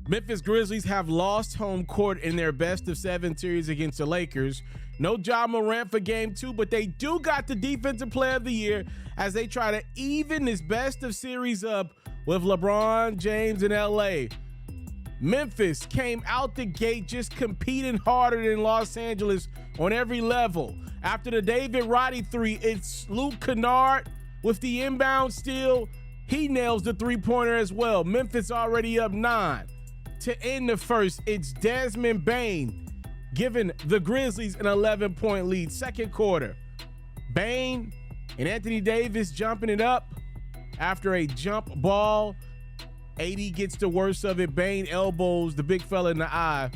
Memphis Grizzlies have lost home court in their best-of-7 series against the Lakers. No Ja Morant for Game 2, but they do got the Defensive Player of the Year as they try to even this best-of-series up with LeBron James in L.A. Memphis came out the gate just competing harder than Los Angeles on every level. After the David Roddy three, it's Luke Kennard with the inbound steal. He nails the three-pointer as well. Memphis already up 9. To end the first, it's Desmond Bane giving the Grizzlies an 11-point lead. Second quarter, Bane and Anthony Davis jumping it up after a jump ball. AD gets the worst of it. Bane elbows the big fella in the eye.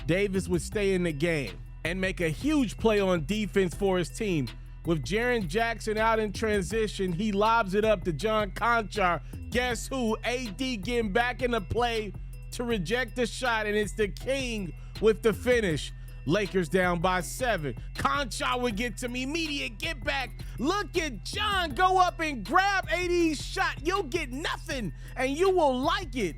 Davis would stay in the game and make a huge play on defense for his team. With Jaren Jackson out in transition, he lobs it up to John Conchar. Guess who? AD getting back into play to reject the shot, and it's the King with the finish. Lakers down by 7. Conchar would get some immediate get back. Look at John go up and grab AD's shot. You'll get nothing, and you will like it.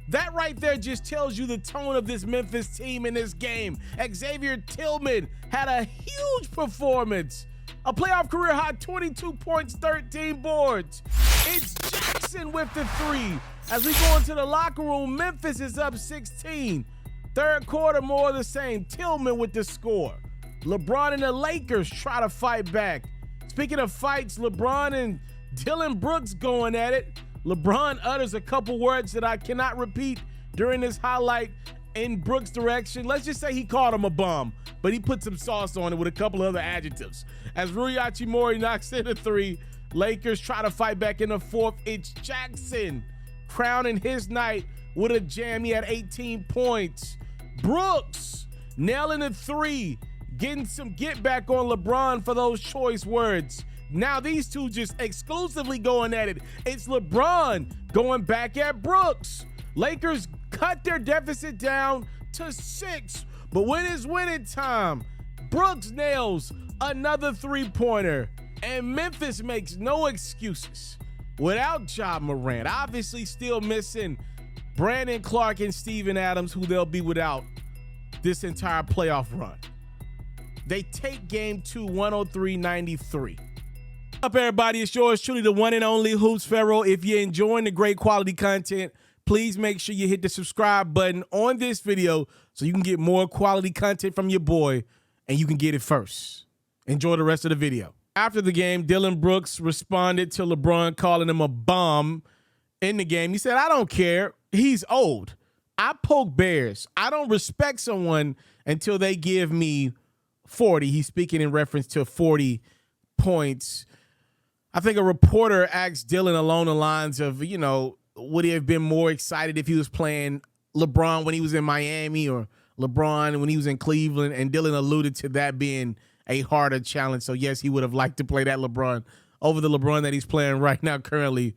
That right there just tells you the tone of this Memphis team in this game. Xavier Tillman had a huge performance. A playoff career high 22 points, 13 boards. It's Jackson with the 3. As we go into the locker room, Memphis is up 16. Third quarter, more of the same. Tillman with the score. LeBron and the Lakers try to fight back. Speaking of fights, LeBron and Dillon Brooks going at it. LeBron utters a couple words that I cannot repeat during this highlight in Brooks' direction. Let's just say he called him a bum, but he put some sauce on it with a couple other adjectives. As Rui Hachimura knocks in a 3, Lakers try to fight back in the fourth. It's Jackson crowning his night with a jam. He had 18 points. Brooks nailing a 3, getting some get back on LeBron for those choice words. Now these two just exclusively going at it. It's LeBron going back at Brooks. Lakers cut their deficit down to 6, but when it's winning time, Brooks nails another three-pointer, and Memphis makes no excuses. Without Ja Morant, obviously still missing Brandon Clark and Steven Adams, who they'll be without this entire playoff run. They take Game 2, 103-93. What's up, everybody? It's yours truly, the one and only Hoops Pharaoh. If you're enjoying the great quality content, please make sure you hit the subscribe button on this video so you can get more quality content from your boy and you can get it first. Enjoy the rest of the video. After the game, Dillon Brooks responded to LeBron calling him a bum in the game. He said, "I don't care. He's old. I poke bears. I don't respect someone until they give me 40. He's speaking in reference to 40 points. I think a reporter asked Dillon along the lines of, would he have been more excited if he was playing LeBron when he was in Miami or LeBron when he was in Cleveland? And Dillon alluded to that being a harder challenge. So, yes, he would have liked to play that LeBron over the LeBron that he's playing right now, currently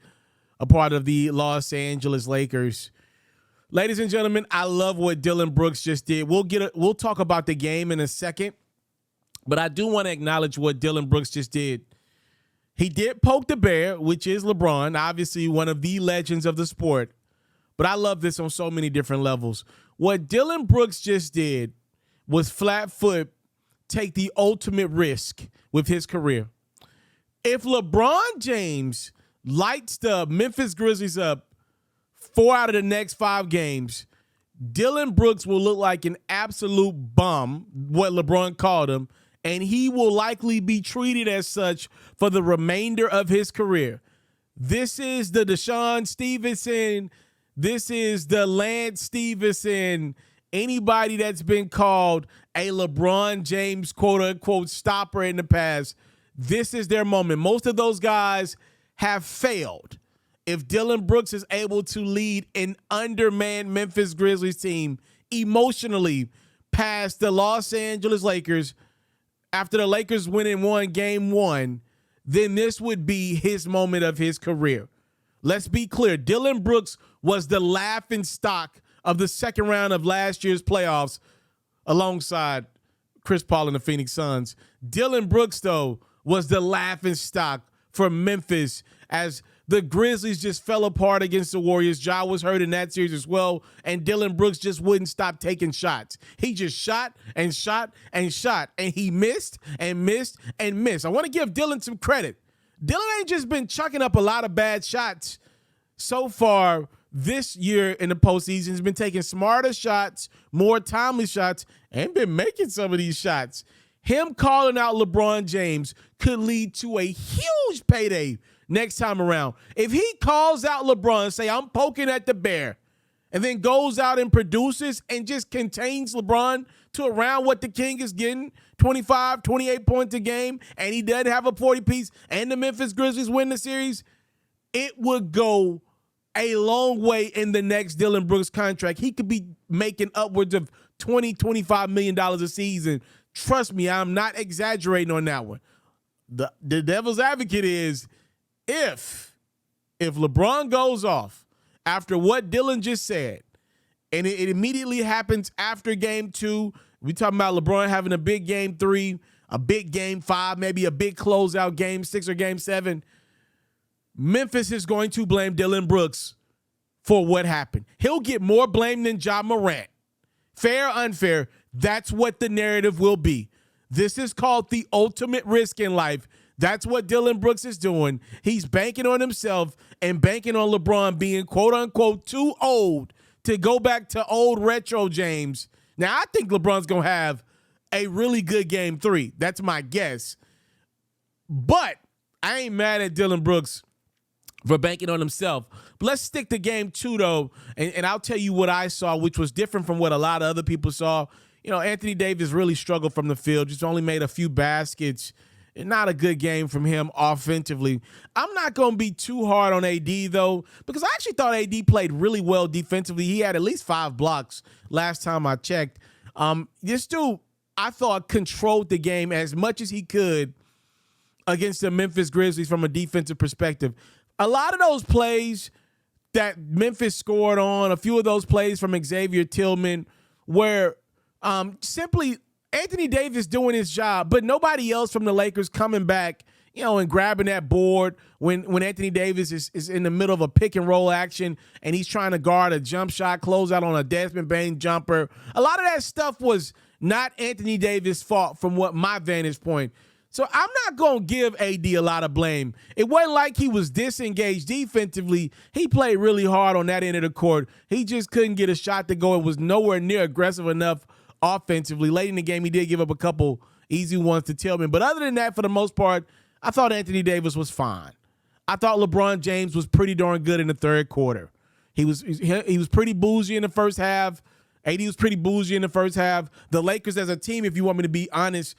a part of the Los Angeles Lakers. Ladies and gentlemen, I love what Dillon Brooks just did. We'll talk about the game in a second, but I do want to acknowledge what Dillon Brooks just did. He did poke the bear, which is LeBron, obviously one of the legends of the sport. But I love this on so many different levels. What Dillon Brooks just did was flat foot take the ultimate risk with his career. If LeBron James lights the Memphis Grizzlies up 4 out of the next 5 games, Dillon Brooks will look like an absolute bum, what LeBron called him, and he will likely be treated as such for the remainder of his career. This is the Deshaun Stevenson. This is the Lance Stevenson. Anybody that's been called a LeBron James quote-unquote stopper in the past, this is their moment. Most of those guys have failed. If Dillon Brooks is able to lead an undermanned Memphis Grizzlies team emotionally past the Los Angeles Lakers after the Lakers win and won Game 1, then this would be his moment of his career. Let's be clear. Dillon Brooks was the laughing stock of the second round of last year's playoffs alongside Chris Paul and the Phoenix Suns. Dillon Brooks, though, was the laughing stock for Memphis as the Grizzlies just fell apart against the Warriors. Ja was hurt in that series as well, and Dillon Brooks just wouldn't stop taking shots. He just shot and shot and shot, and he missed and missed and missed. I want to give Dillon some credit. Dillon ain't just been chucking up a lot of bad shots so far this year in the postseason. He's been taking smarter shots, more timely shots, and been making some of these shots. Him calling out LeBron James could lead to a huge payday next time around. If he calls out LeBron and say, I'm poking at the bear, and then goes out and produces and just contains LeBron to around what the King is getting, 25, 28 points a game, and he doesn't have a 40-piece, and the Memphis Grizzlies win the series, it would go a long way in the next Dillon Brooks contract. He could be making upwards of $20, $25 million a season. Trust me, I'm not exaggerating on that one. The devil's advocate is if LeBron goes off after what Dillon just said, and it immediately happens after game 2, we talking about LeBron having a big game 3, a big game 5, maybe a big closeout game 6 or game 7, Memphis is going to blame Dillon Brooks for what happened. He'll get more blame than Ja Morant. Fair or unfair, that's what the narrative will be. This is called the ultimate risk in life. That's what Dillon Brooks is doing. He's banking on himself and banking on LeBron being, quote unquote, too old to go back to old retro James. Now, I think LeBron's going to have a really good game 3. That's my guess. But I ain't mad at Dillon Brooks for banking on himself. But let's stick to game 2, though, and I'll tell you what I saw, which was different from what a lot of other people saw. You know, Anthony Davis really struggled from the field, just only made a few baskets. Not a good game from him offensively. I'm not going to be too hard on AD, though, because I actually thought AD played really well defensively. He had at least 5 blocks last time I checked. This dude, I thought, controlled the game as much as he could against the Memphis Grizzlies from a defensive perspective. A lot of those plays that Memphis scored on, a few of those plays from Xavier Tillman, were simply Anthony Davis doing his job, but nobody else from the Lakers coming back, you know, and grabbing that board when Anthony Davis is in the middle of a pick and roll action and he's trying to guard a jump shot, close out on a Desmond Bain jumper. A lot of that stuff was not Anthony Davis' fault from what my vantage point. So I'm not going to give AD a lot of blame. It wasn't like he was disengaged defensively. He played really hard on that end of the court. He just couldn't get a shot to go. It was nowhere near aggressive enough offensively. Late in the game, he did give up a couple easy ones to Tillman. But other than that, for the most part, I thought Anthony Davis was fine. I thought LeBron James was pretty darn good in the third quarter. He was pretty bougie in the first half. AD was pretty bougie in the first half. The Lakers as a team, if you want me to be honest,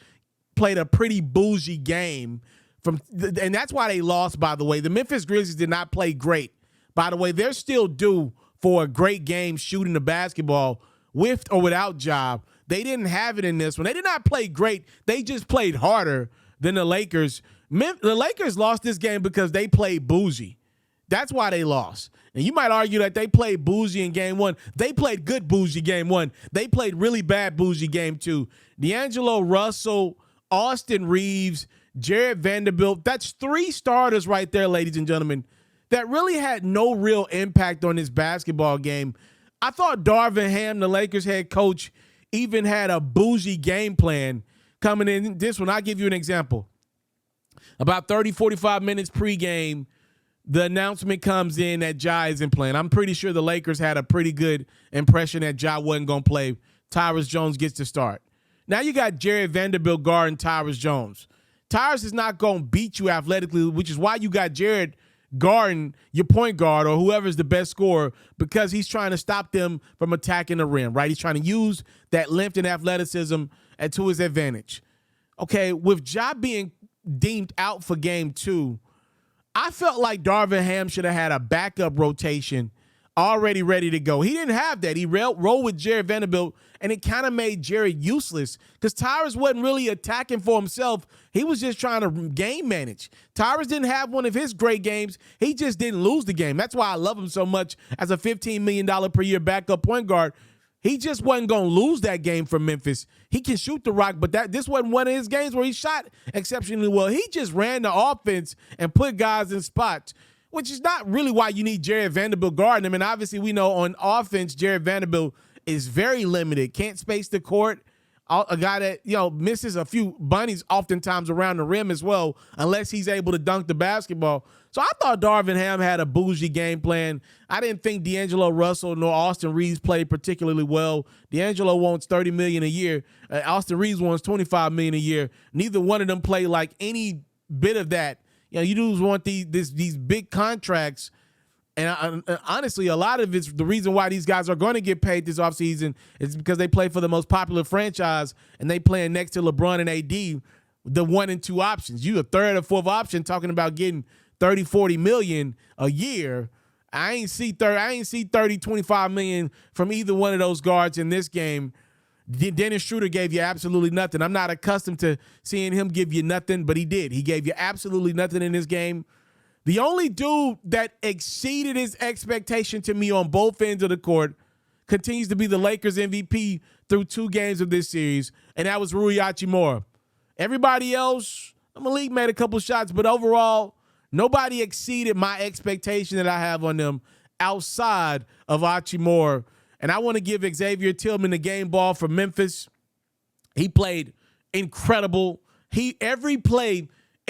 played a pretty bougie game. And that's why they lost, by the way. The Memphis Grizzlies did not play great. By the way, they're still due for a great game shooting the basketball with or without Ja. They didn't have it in this one. They did not play great. They just played harder than the Lakers. The Lakers lost this game because they played bougie. That's why they lost. And you might argue that they played bougie in game 1. They played good bougie game 1. They played really bad bougie game 2. D'Angelo Russell, Austin Reeves, Jared Vanderbilt. That's 3 starters right there, ladies and gentlemen, that really had no real impact on this basketball game. I thought Darvin Ham, the Lakers head coach, even had a bougie game plan coming in this one. I'll give you an example. About 30, 45 minutes pregame, the announcement comes in that Ja isn't playing. I'm pretty sure the Lakers had a pretty good impression that Ja wasn't going to play. Tyrus Jones gets to start. Now you got Jared Vanderbilt guarding Tyrus Jones. Tyrus is not going to beat you athletically, which is why you got Jared guarding your point guard or whoever's the best scorer, because he's trying to stop them from attacking the rim, right? He's trying to use that length and athleticism to his advantage. Okay, with Ja being deemed out for game 2, I felt like Darvin Ham should have had a backup rotation already ready to go. He didn't have that. He rolled with Jared Vanderbilt, and it kind of made Jared useless because Tyrus wasn't really attacking for himself. He was just trying to game manage. Tyrus didn't have one of his great games. He just didn't lose the game. That's why I love him so much as a $15 million per year backup point guard. He just wasn't going to lose that game for Memphis. He can shoot the rock, but this wasn't one of his games where he shot exceptionally well. He just ran the offense and put guys in spots. which is not really why you need Jared Vanderbilt guarding him. And obviously we know on offense, Jared Vanderbilt is very limited, can't space the court. A guy that, misses a few bunnies oftentimes around the rim as well, unless he's able to dunk the basketball. So I thought Darvin Ham had a bougie game plan. I didn't think D'Angelo Russell nor Austin Reeves played particularly well. D'Angelo wants $30 million a year. Austin Reeves wants $25 million a year. Neither one of them play like any bit of that. You dudes want these big contracts. And honestly, a lot of it's the reason why these guys are going to get paid this offseason is because they play for the most popular franchise and they playing next to LeBron and AD, the 1 and 2 options. You a third or fourth option talking about getting 30, 40 million a year. I ain't see 30, 25 million from either one of those guards in this game. Dennis Schroeder gave you absolutely nothing. I'm not accustomed to seeing him give you nothing, but he did. He gave you absolutely nothing in this game. The only dude that exceeded his expectation to me on both ends of the court continues to be the Lakers MVP through 2 games of this series, and that was Rui Hachimura. Everybody else, Malik made a couple shots, but overall, nobody exceeded my expectation that I have on them outside of Hachimura. And I want to give Xavier Tillman the game ball for Memphis. He played incredible.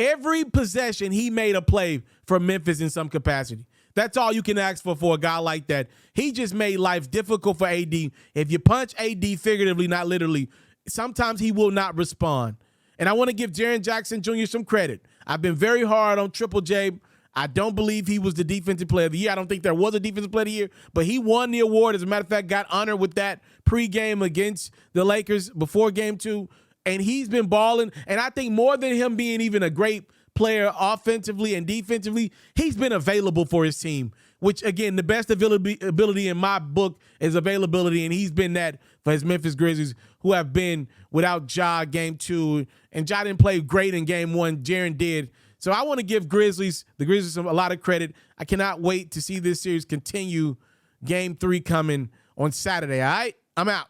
Every possession, he made a play for Memphis in some capacity. That's all you can ask for a guy like that. He just made life difficult for AD. If you punch AD figuratively, not literally, sometimes he will not respond. And I want to give Jaren Jackson Jr. some credit. I've been very hard on Triple J. I don't believe he was the defensive player of the year. I don't think there was a defensive player of the year, but he won the award. As a matter of fact, got honored with that pregame against the Lakers before game 2. And he's been balling. And I think more than him being even a great player offensively and defensively, he's been available for his team, which, again, the best ability in my book is availability. And he's been that for his Memphis Grizzlies, who have been without Ja game 2. And Ja didn't play great in game 1. Jaren did. So I want to give the Grizzlies a lot of credit. I cannot wait to see this series continue. Game 3 coming on Saturday. All right, I'm out.